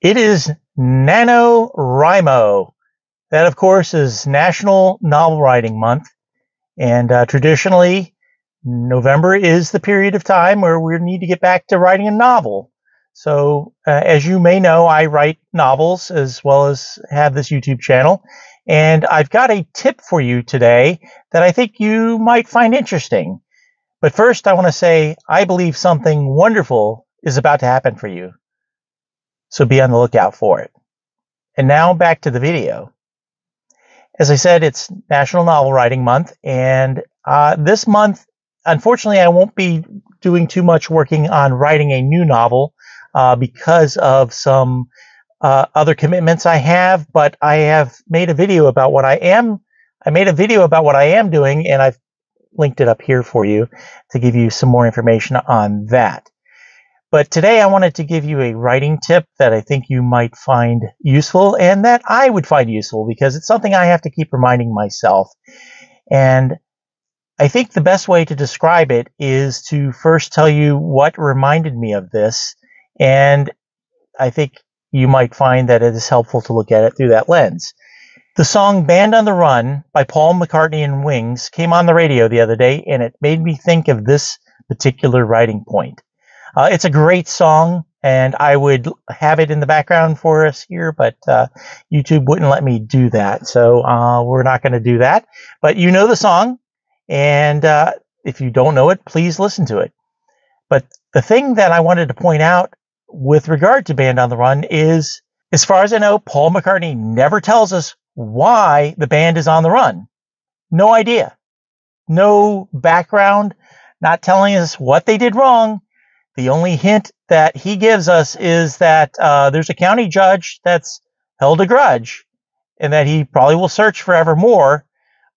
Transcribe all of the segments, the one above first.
It is NaNoWriMo. That, of course, is National Novel Writing Month. And traditionally, November is the period of time where we need to get back to writing a novel. So, as you may know, I write novels as well as have this YouTube channel. And I've got a tip for you today that I think you might find interesting. But first, I want to say I believe something wonderful is about to happen for you. So be on the lookout for it. And now back to the video. As I said, it's National Novel Writing Month, and this month, unfortunately, I won't be doing too much working on writing a new novel because of some other commitments I have. But I have made a video about what I am. I made a video about what I am doing, and I've linked it up here for you to give you some more information on that. But today I wanted to give you a writing tip that I think you might find useful and that I would find useful because it's something I have to keep reminding myself. And I think the best way to describe it is to first tell you what reminded me of this. And I think you might find that it is helpful to look at it through that lens. The song Band on the Run by Paul McCartney and Wings came on the radio the other day, and it made me think of this particular writing point. It's a great song, and I would have it in the background for us here, but YouTube wouldn't let me do that, so we're not going to do that. But you know the song, and if you don't know it, please listen to it. But the thing that I wanted to point out with regard to Band on the Run is, as far as I know, Paul McCartney never tells us why the band is on the run. No idea. No background, not telling us what they did wrong. The only hint that he gives us is that there's a county judge that's held a grudge and that he probably will search forevermore.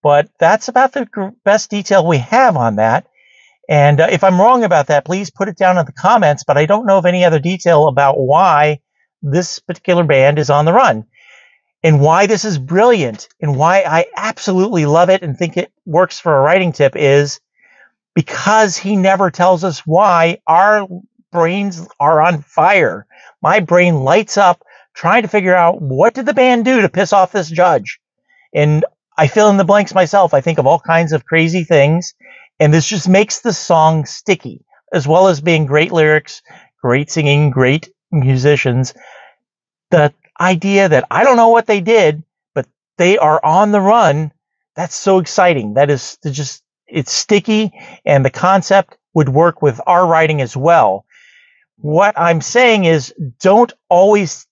But that's about the best detail we have on that. And if I'm wrong about that, please put it down in the comments. But I don't know of any other detail about why this particular band is on the run and why this is brilliant and why I absolutely love it and think it works for a writing tip is because he never tells us why. Our brains are on fire. My brain lights up trying to figure out what did the band do to piss off this judge. And I fill in the blanks myself. I think of all kinds of crazy things. And this just makes the song sticky, as well as being great lyrics, great singing, great musicians. The idea that I don't know what they did, but they are on the run, that's so exciting. That is just, it's sticky, and the concept would work with our writing as well. What I'm saying is don't always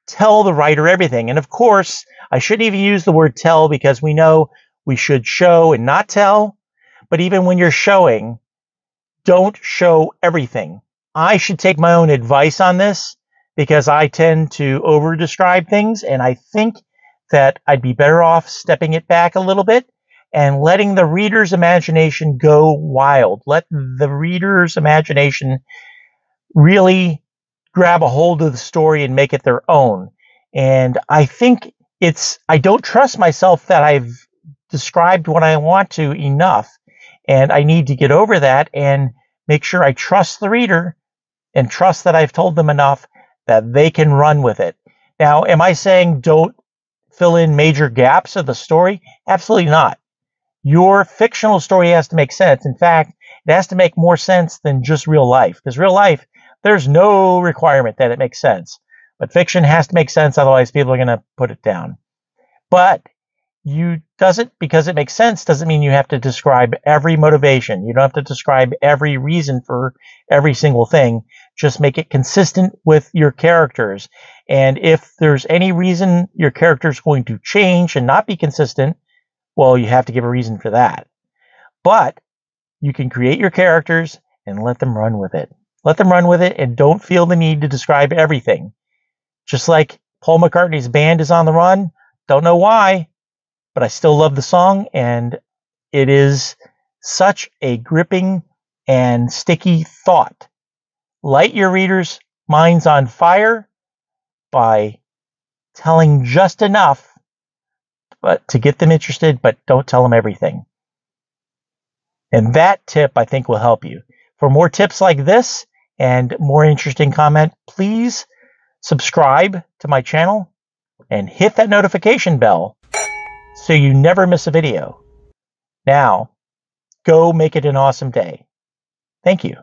tell the writer everything. And of course, I shouldn't even use the word tell because we know we should show and not tell. But even when you're showing, don't show everything. I should take my own advice on this because I tend to over-describe things, and I think that I'd be better off stepping it back a little bit and letting the reader's imagination go wild. Let the reader's imagination really grab a hold of the story and make it their own. And I think I don't trust myself that I've described what I want to enough. And I need to get over that and make sure I trust the reader and trust that I've told them enough that they can run with it. Now, am I saying don't fill in major gaps of the story? Absolutely not. Your fictional story has to make sense. In fact, it has to make more sense than just real life. Because real life, there's no requirement that it makes sense. But fiction has to make sense, otherwise people are going to put it down. But because it makes sense doesn't mean you have to describe every motivation. You don't have to describe every reason for every single thing. Just make it consistent with your characters. And if there's any reason your character is going to change and not be consistent, well, you have to give a reason for that. But you can create your characters and let them run with it. Let them run with it and don't feel the need to describe everything. Just like Paul McCartney's band is on the run. Don't know why, but I still love the song, and it is such a gripping and sticky thought. Light your readers' minds on fire by telling just enough but to get them interested, but don't tell them everything. And that tip, I think, will help you. For more tips like this and more interesting comment, please subscribe to my channel, and hit that notification bell so you never miss a video. Now, go make it an awesome day. Thank you.